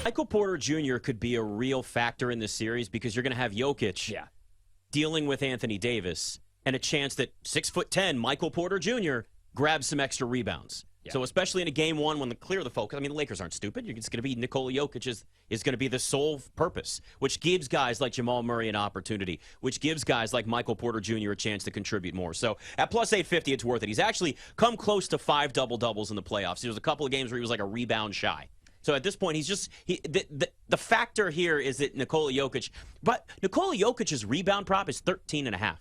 Michael Porter Jr. could be a real factor in this series because you're going to have Jokic dealing with Anthony Davis and a chance that 6'10" Michael Porter Jr. grabs some extra rebounds. Yeah. So especially in a game one when the focus, the Lakers aren't stupid. It's going to be Nikola Jokic is going to be the sole purpose, which gives guys like Jamal Murray an opportunity, which gives guys like Michael Porter Jr. a chance to contribute more. So at plus 850, it's worth it. He's actually come close to 5 double-doubles in the playoffs. There was a couple of games where he was like a rebound shy. So at this point, the factor here is that Nikola Jokic's rebound prop is 13.5.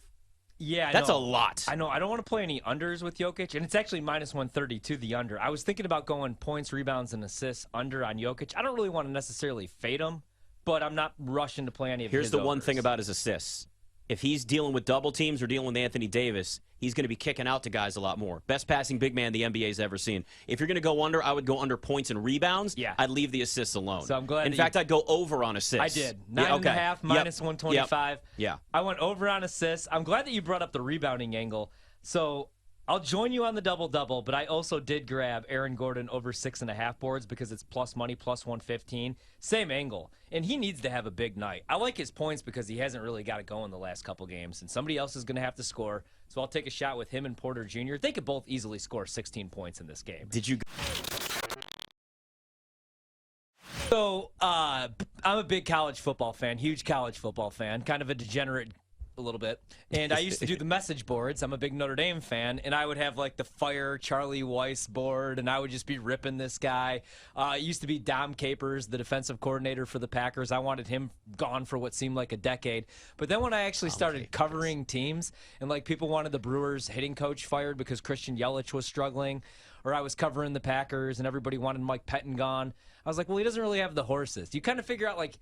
Yeah, that's a lot. I know. I don't want to play any unders with Jokic, and it's actually minus 132 the under. I was thinking about going points, rebounds, and assists under on Jokic. I don't really want to necessarily fade him, but I'm not rushing to play any of his Here's the overs. one thing about his assists. If he's dealing with double teams or dealing with Anthony Davis, he's going to be kicking out to guys a lot more. Best passing big man the NBA's ever seen. If you're going to go under, I would go under points and rebounds. Yeah. I'd leave the assists alone. So I'm glad. In fact, I'd go over on assists. I did. 9.5 minus 125. Yep. Yeah. I went over on assists. I'm glad that you brought up the rebounding angle. So I'll join you on the double-double, but I also did grab Aaron Gordon over 6.5 boards because it's plus money, plus 115. Same angle. And he needs to have a big night. I like his points because he hasn't really got it going the last couple games, and somebody else is going to have to score. So I'll take a shot with him and Porter Jr. They could both easily score 16 points in this game. Did you? So I'm a big college football fan, huge college football fan, kind of a degenerate a little bit. And I used to do the message boards. I'm a big Notre Dame fan, and I would have like the Fire Charlie Weiss board, and I would just be ripping this guy. It used to be Dom Capers, the defensive coordinator for the Packers. I wanted him gone for what seemed like a decade. But then when I actually started covering teams, and like people wanted the Brewers hitting coach fired because Christian Yelich was struggling, or I was covering the Packers and everybody wanted Mike Pettin gone, I was like, well, he doesn't really have the horses. You kind of figure out, like,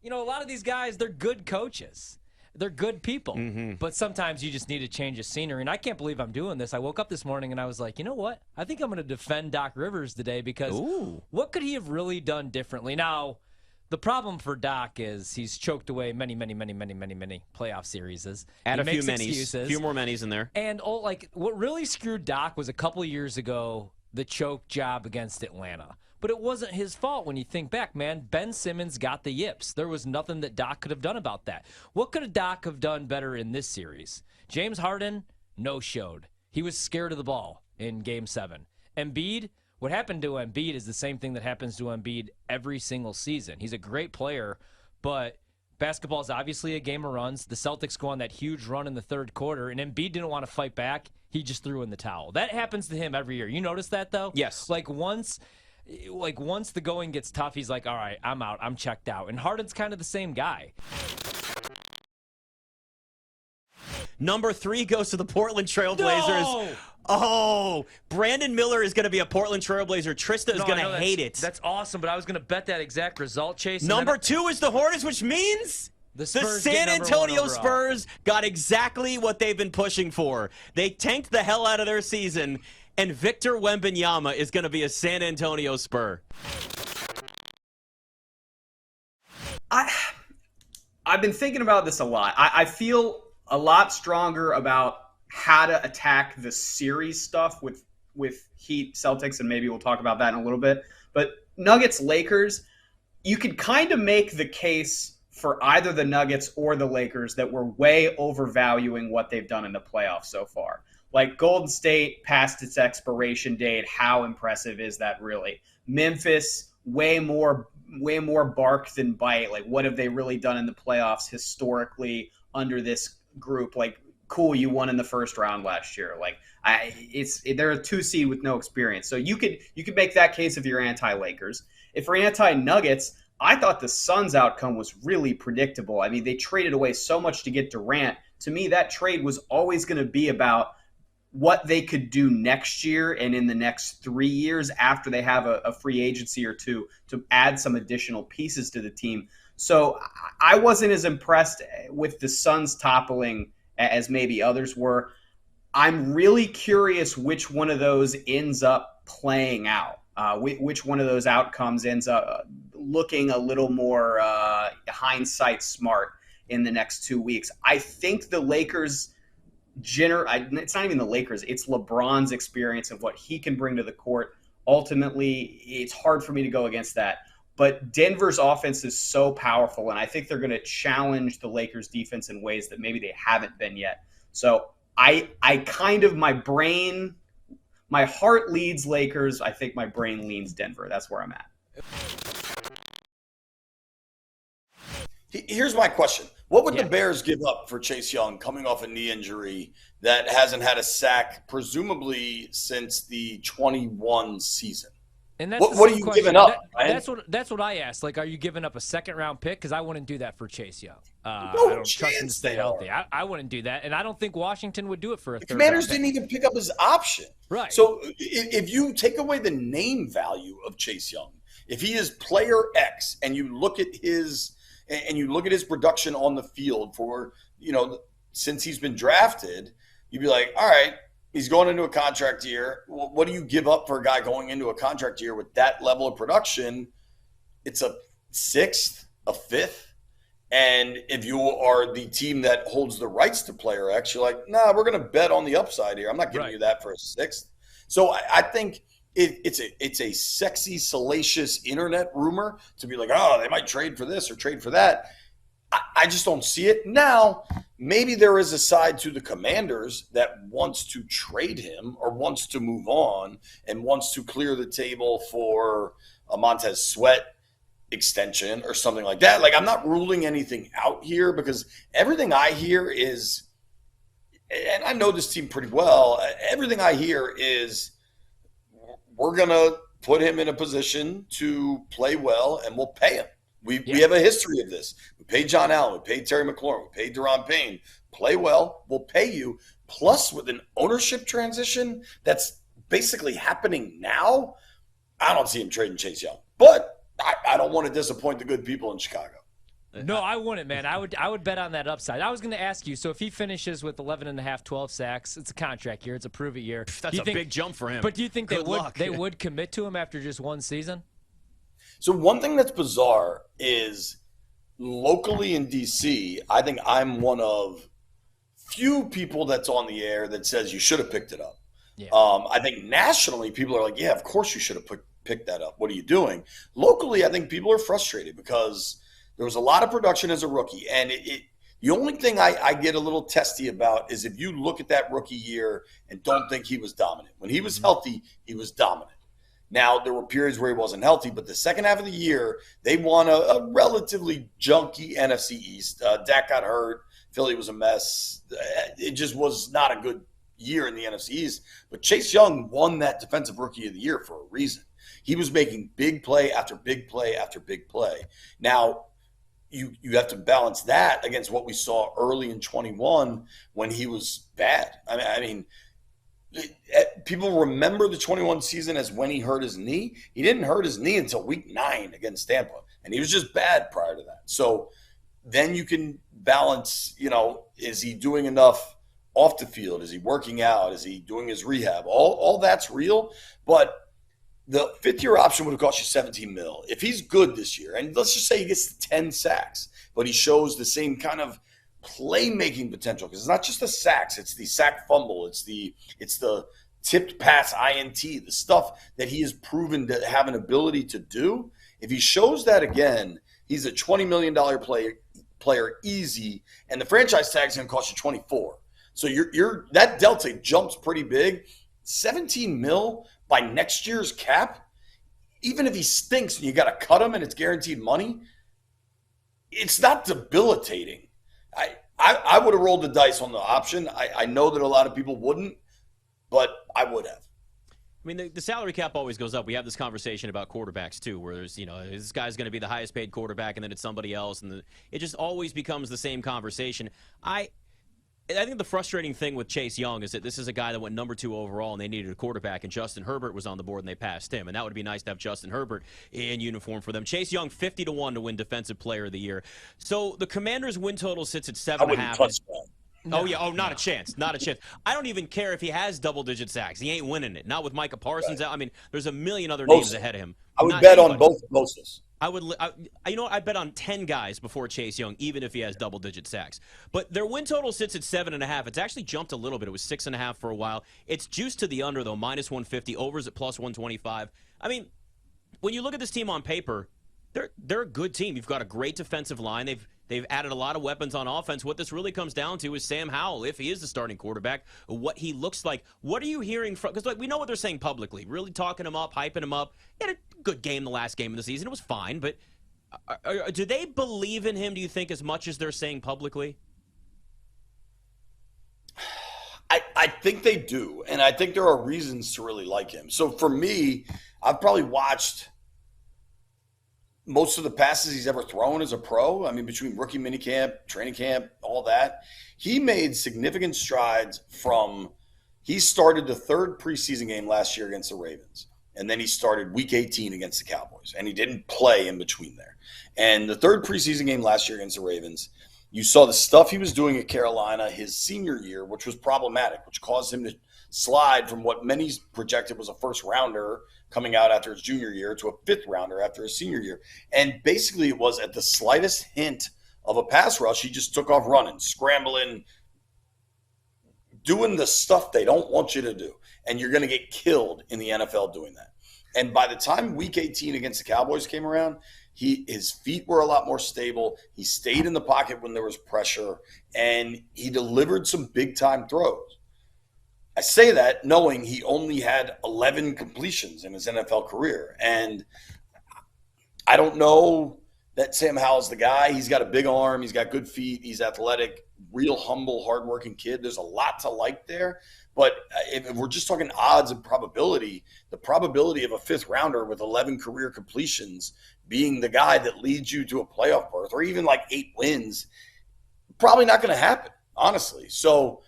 a lot of these guys, they're good coaches. They're good people, but sometimes you just need a change of scenery, and I can't believe I'm doing this. I woke up this morning, and I was like, you know what? I think I'm going to defend Doc Rivers today because what could he have really done differently? Now, the problem for Doc is he's choked away many playoff series. Add a few minis, a few more minis in there. And what really screwed Doc was a couple of years ago, the choke job against Atlanta. But it wasn't his fault when you think back, man. Ben Simmons got the yips. There was nothing that Doc could have done about that. What could Doc have done better in this series? James Harden no-showed. He was scared of the ball in Game 7. Embiid, what happened to Embiid is the same thing that happens to Embiid every single season. He's a great player, but basketball is obviously a game of runs. The Celtics go on that huge run in the third quarter, and Embiid didn't want to fight back. He just threw in the towel. That happens to him every year. You notice that, though? Yes. Once the going gets tough, he's like, all right, I'm out. I'm checked out. And Harden's kind of the same guy. Number 3 goes to the Portland Trailblazers. No! Oh, Brandon Miller is going to be a Portland Trailblazer. Trista is going to hate it. That's awesome, but I was going to bet that exact result, Chase. Number 2 is the Hornets, which means the Spurs San Antonio Spurs got exactly what they've been pushing for. They tanked the hell out of their season, and Victor Wembanyama is going to be a San Antonio Spur. I've been thinking about this a lot. I feel a lot stronger about how to attack the series stuff with Heat, Celtics, and maybe we'll talk about that in a little bit. But Nuggets, Lakers, you could kind of make the case for either the Nuggets or the Lakers that we're way overvaluing what they've done in the playoffs so far. Like Golden State past its expiration date, how impressive is that really? Memphis, way more bark than bite. Like, what have they really done in the playoffs historically under this group? Like, cool, you won in the first round last year. Like, they're a 2 seed with no experience. So you could make that case if you're anti-Lakers. If you're anti-Nuggets, I thought the Suns' outcome was really predictable. I mean, they traded away so much to get Durant. To me, that trade was always going to be about what they could do next year and in the next 3 years after they have a free agency or two to add some additional pieces to the team. So I wasn't as impressed with the Suns toppling as maybe others were. I'm really curious which one of those ends up playing out, which one of those outcomes ends up looking a little more hindsight smart in the next 2 weeks. I think the Lakers it's not even the Lakers, it's LeBron's experience of what he can bring to the court. Ultimately, it's hard for me to go against that. But Denver's offense is so powerful, and I think they're going to challenge the Lakers defense in ways that maybe they haven't been yet. So my heart leads Lakers. I think my brain leans Denver. That's where I'm at. Here's my question. What would the Bears give up for Chase Young coming off a knee injury that hasn't had a sack presumably since the 21 season? And that's what are you giving up? That's what I asked. Like, are you giving up a second-round pick? Because I wouldn't do that for Chase Young. I No don't trust him to stay healthy. I wouldn't do that, and I don't think Washington would do it for a third. The Commanders didn't even pick up his option. Right. So if you take away the name value of Chase Young, if he is player X, and you look at his production on the field for since he's been drafted, you'd be like, all right. He's going into a contract year. What do you give up for a guy going into a contract year with that level of production? It's a sixth, a fifth. And if you are the team that holds the rights to player X, you're like, nah, we're going to bet on the upside here. I'm not giving you that for a sixth. So I think it's a sexy, salacious internet rumor to be like, oh, they might trade for this or trade for that. I just don't see it. Now, maybe there is a side to the Commanders that wants to trade him or wants to move on and wants to clear the table for a Montez Sweat extension or something like that. Like, I'm not ruling anything out here because everything I hear is, and I know this team pretty well, everything I hear is we're going to put him in a position to play well and we'll pay him. We have a history of this. We paid John Allen. We paid Terry McLaurin. We paid Deron Payne. Play well, we'll pay you. Plus, with an ownership transition that's basically happening now, I don't see him trading Chase Young. But I don't want to disappoint the good people in Chicago. No, I wouldn't, man. I would bet on that upside. I was going to ask you, so if he finishes with 11.5, 12 sacks, it's a contract year. It's a prove-it year. That's a big jump for him. But do you think they would commit to him after just one season? So one thing that's bizarre is locally in D.C., I think I'm one of few people that's on the air that says you should have picked it up. Yeah. I think nationally people are like, yeah, of course you should have picked that up. What are you doing? Locally, I think people are frustrated because there was a lot of production as a rookie. And the only thing I get a little testy about is if you look at that rookie year and don't think he was dominant. When he was healthy, he was dominant. Now, there were periods where he wasn't healthy, but the second half of the year, they won a relatively junky NFC East. Dak got hurt. Philly was a mess. It just was not a good year in the NFC East. But Chase Young won that Defensive Rookie of the Year for a reason. He was making big play after big play after big play. Now, you have to balance that against what we saw early in 21 when he was bad. I mean, people remember the 21 season as when he hurt his knee. He didn't hurt his knee until week 9 against Tampa, and he was just bad prior to that. So then you can balance, is he doing enough off the field? Is he working out? Is he doing his rehab? All that's real, but the fifth-year option would have cost you $17 million. If he's good this year, and let's just say he gets 10 sacks, but he shows the same kind of playmaking potential, because it's not just the sacks, it's the sack fumble, it's the tipped pass INT, the stuff that he has proven to have an ability to do. If he shows that again, he's a $20 million player easy, and the franchise tag is going to cost you 24. So you're that delta jumps pretty big. 17 mil by next year's cap, even if he stinks and you got to cut him and it's guaranteed money, it's not debilitating. I would have rolled the dice on the option. I know that a lot of people wouldn't, but I would have. I mean, the salary cap always goes up. We have this conversation about quarterbacks, too, where there's, this guy's going to be the highest paid quarterback, and then it's somebody else, and it just always becomes the same conversation. I think the frustrating thing with Chase Young is that this is a guy that went number 2 overall, and they needed a quarterback, and Justin Herbert was on the board, and they passed him. And that would be nice to have Justin Herbert in uniform for them. Chase Young, 50-1 to win Defensive Player of the Year. So the Commanders' win total sits at 7.5. I wouldn't touch that. Not a chance. Not a chance. I don't even care if he has double-digit sacks. He ain't winning it. Not with Micah Parsons. Right. I mean, there's a million other names ahead of him. I would bet on both Moses. I'd bet on 10 guys before Chase Young, even if he has double-digit sacks. But their win total sits at 7.5. It's actually jumped a little bit. It was 6.5 for a while. It's juiced to the under, though, -150. Overs at +125. I mean, when you look at this team on paper, they're a good team. You've got a great defensive line. They've added a lot of weapons on offense. What this really comes down to is Sam Howell, if he is the starting quarterback, what he looks like. What are you hearing from? Because we know what they're saying publicly, really talking him up, hyping him up. He had a good game the last game of the season. It was fine, but do they believe in him? Do you think as much as they're saying publicly? I think they do, and I think there are reasons to really like him. So for me, I've probably watched most of the passes he's ever thrown as a pro. I mean, between rookie minicamp, training camp, all that, he made significant strides from he started the third preseason game last year against the Ravens, and then he started week 18 against the Cowboys, and he didn't play in between there. And the third preseason game last year against the Ravens, you saw the stuff he was doing at Carolina his senior year, which was problematic, which caused him to slide from what many projected was a first rounder coming out after his junior year to a fifth rounder after his senior year. And basically it was at the slightest hint of a pass rush, he just took off running, scrambling, doing the stuff they don't want you to do. And you're going to get killed in the NFL doing that. And by the time week 18 against the Cowboys came around, his feet were a lot more stable. He stayed in the pocket when there was pressure, and he delivered some big-time throws. I say that knowing he only had 11 completions in his NFL career. And I don't know that Sam Howell's the guy. He's got a big arm. He's got good feet. He's athletic, real humble, hardworking kid. There's a lot to like there. But if we're just talking odds and probability, the probability of a fifth rounder with 11 career completions being the guy that leads you to a playoff berth or even like 8 wins, probably not going to happen, honestly. So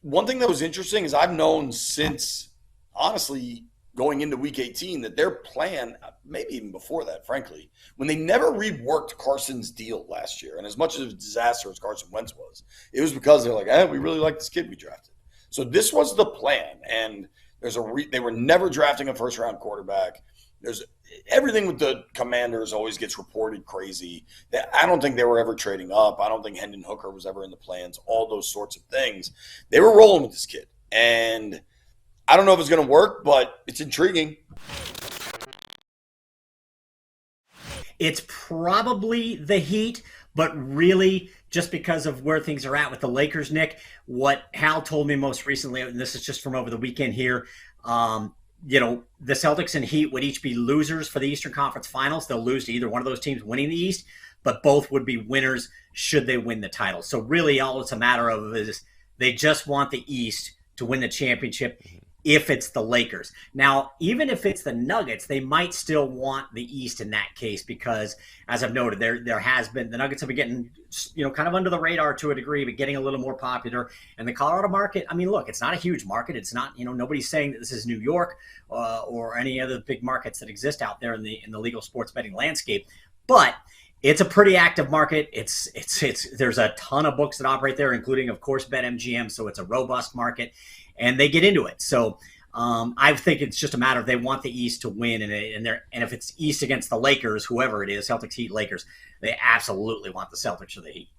one thing that was interesting is I've known since, honestly, going into week 18 that their plan, maybe even before that, frankly, when they never reworked Carson's deal last year, and as much of a disaster as Carson Wentz was, it was because they're like, we really like this kid we drafted. So this was the plan, and they were never drafting a first-round quarterback. There's everything with the Commanders always gets reported crazy. I don't think they were ever trading up. I don't think Hendon Hooker was ever in the plans, all those sorts of things. They were rolling with this kid, and I don't know if it's going to work, but it's intriguing. It's probably the Heat, but really just because of where things are at with the Lakers, Nick, what Hal told me most recently, and this is just from over the weekend here, the Celtics and Heat would each be losers for the Eastern Conference Finals. They'll lose to either one of those teams winning the East, but both would be winners should they win the title. So really all it's a matter of is they just want the East to win the championship if it's the Lakers. Now, even if it's the Nuggets, they might still want the East in that case because, as I've noted, there has been – the Nuggets have been getting, kind of under the radar to a degree, but getting a little more popular. And the Colorado market, I mean, look, it's not a huge market. It's not – nobody's saying that this is New York or any other big markets that exist out there in the legal sports betting landscape. But it's a pretty active market. It's there's a ton of books that operate there, including, of course, BetMGM, so it's a robust market. And they get into it. So I think it's just a matter of they want the East to win. And if it's East against the Lakers, whoever it is, Celtics, Heat, Lakers, they absolutely want the Celtics or the Heat.